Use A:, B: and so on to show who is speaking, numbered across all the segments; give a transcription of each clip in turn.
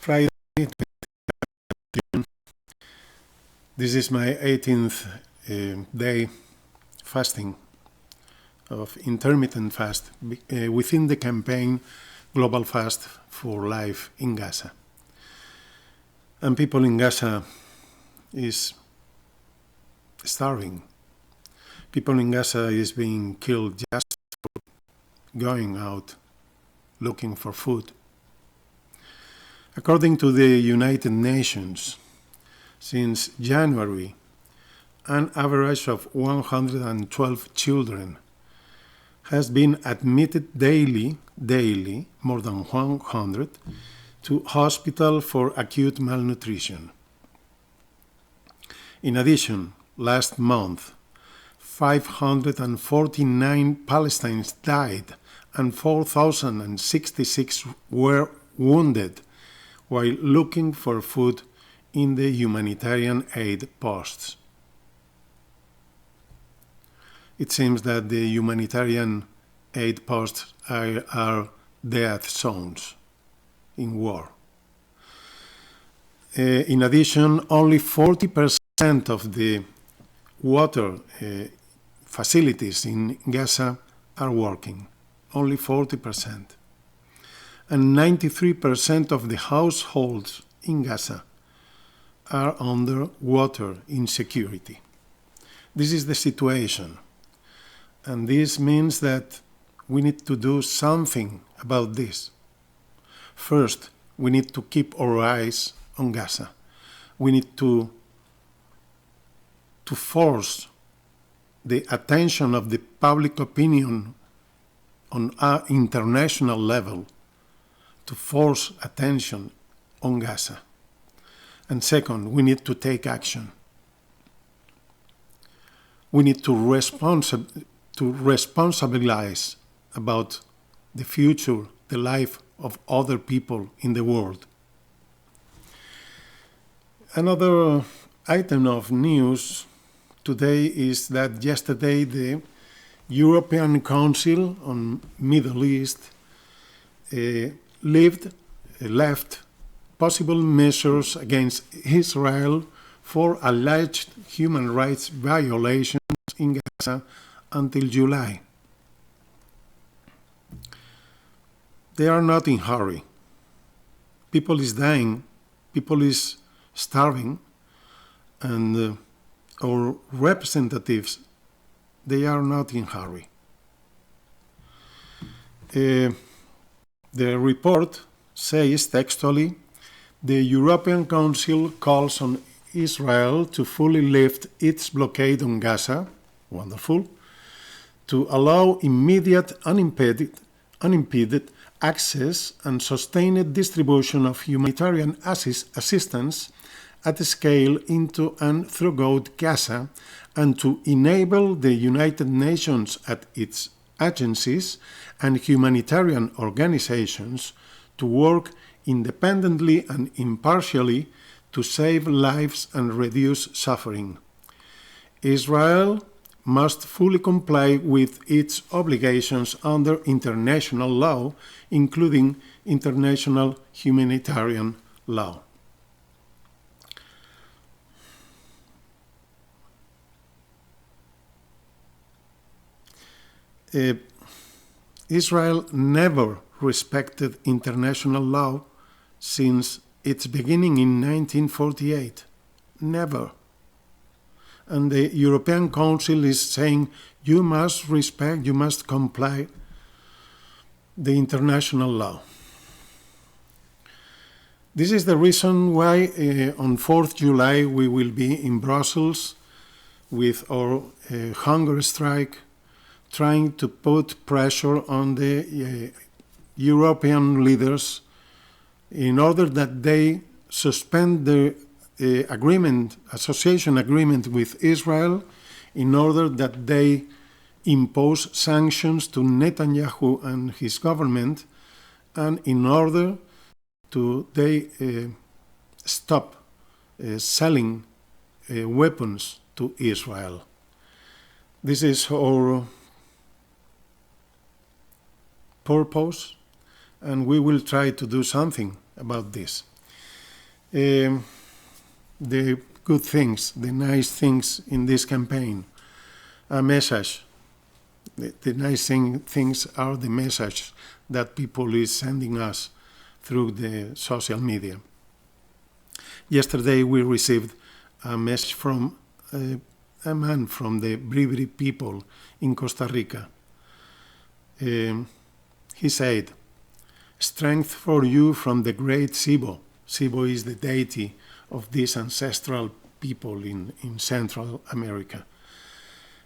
A: Friday. This is my 18th day fasting of intermittent fast within the campaign Global Fast for Life in Gaza. And people in Gaza is starving. People in Gaza is being killed just for going out looking for food. According to the United Nations, since January, an average of 112 children has been admitted daily, more than 100, to hospital for acute malnutrition. In addition, last month, 549 Palestinians died and 4,066 were wounded while looking for food in the humanitarian aid posts. It seems that the humanitarian aid posts are death zones in war. In addition, only 40% of the water facilities in Gaza are working. Only 40%. And 93% of the households in Gaza are under water insecurity. This is the situation. And this means that we need to do something about this. First, we need to keep our eyes on Gaza. We need to force the attention of the public opinion on an international level, to force attention on Gaza. And second, we need to take action. We need to responsibilize about the future, the life of other people in the world. Another item of news today is that yesterday the European Council on Middle East left possible measures against Israel for alleged human rights violations in Gaza until July. They are not in a hurry. People is dying, people is starving, and our representatives, they are not in a hurry. The report says textually, the European Council calls on Israel to fully lift its blockade on Gaza, wonderful, to allow immediate, unimpeded access and sustained distribution of humanitarian assistance at scale into and throughout Gaza, and to enable the United Nations at its agencies and humanitarian organizations to work independently and impartially to save lives and reduce suffering. Israel must fully comply with its obligations under international law, including international humanitarian law. Israel never respected international law since its beginning in 1948. Never. And the European Council is saying, you must respect, you must comply the international law. This is the reason why on 4th July we will be in Brussels with our hunger strike, trying to put pressure on the European leaders in order that they suspend the association agreement with Israel, in order that they impose sanctions to Netanyahu and his government, and in order to they stop selling weapons to Israel. This is our purpose, and we will try to do something about this. the good things, the nice things in this campaign. A message. The nice things are the message that people is sending us through the social media. Yesterday we received a message from a man from the 𝒵𝒊𝒏 people in Costa Rica. He said, "Strength for you from the great 𝒕𝒐. 𝒕𝒐 is the deity of these ancestral people in Central America.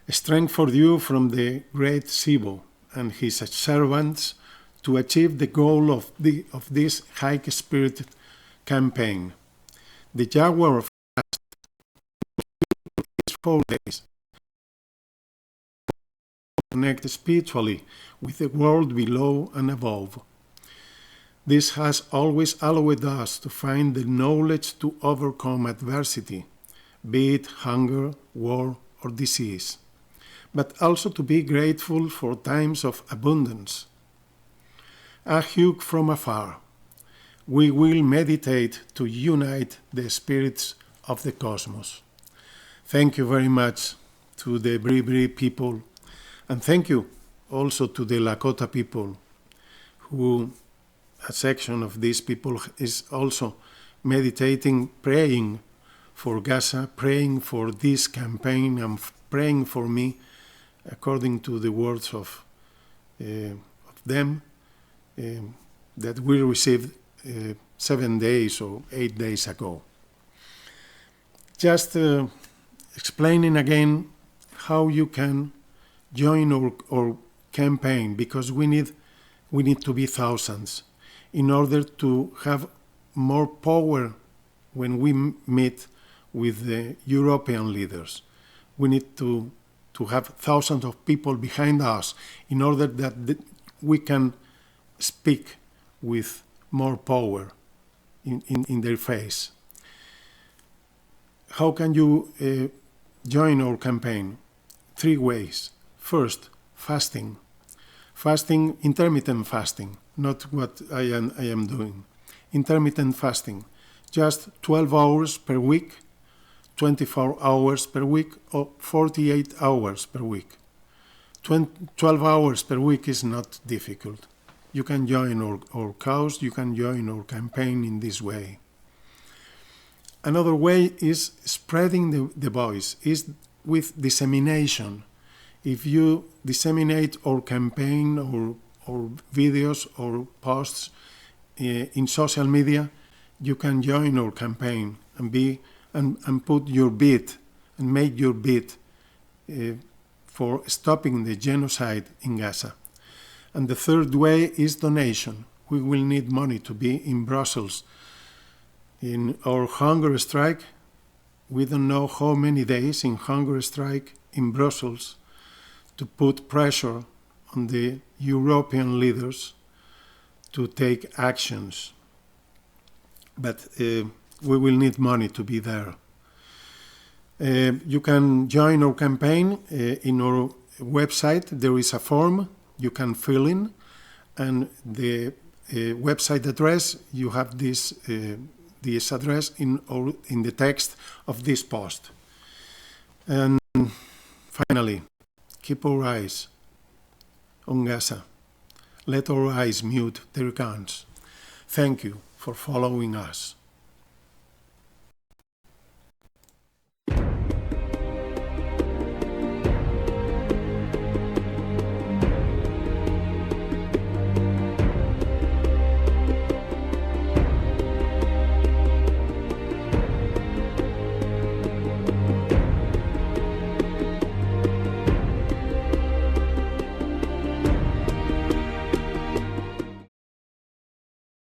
A: Strength for you from the great 𝒕𝒐 and his servants to achieve the goal of this high-spirited campaign. The jaguar fast is 4 days. Connect spiritually with the world below and above. This has always allowed us to find the knowledge to overcome adversity, be it hunger, war, or disease, but also to be grateful for times of abundance. A hug from afar, we will meditate to unite the spirits of the cosmos." Thank you very much to the 𝒵𝒊𝒏 people, and thank you also to the Lakota people, who a section of these people is also meditating, praying for Gaza, praying for this campaign, and praying for me, according to the words of them that we received 7 days or 8 days ago. Just explaining again how you can join our campaign, because we need to be thousands in order to have more power when we meet with the European leaders. We need to have thousands of people behind us in order that we can speak with more power in their face. How can you join our campaign? 3 ways. First, fasting. Fasting, intermittent fasting, not what I am doing. Intermittent fasting, just 12 hours per week, 24 hours per week, or 48 hours per week. 12 hours per week is not difficult. You can join our cause, you can join our campaign in this way. Another way is spreading the voice, is with dissemination. If you disseminate our campaign or videos or posts in social media, you can join our campaign and put your bid and make your bid for stopping the genocide in Gaza. And the third way is donation. We will need money to be in Brussels. In our hunger strike, we don't know how many days in hunger strike in Brussels, to put pressure on the European leaders to take actions. But we will need money to be there. You can join our campaign in our website. There is a form you can fill in, and the website address, you have this address in the text of this post. And finally, keep our eyes on Gaza. Let our eyes mute their guns. Thank you for following us.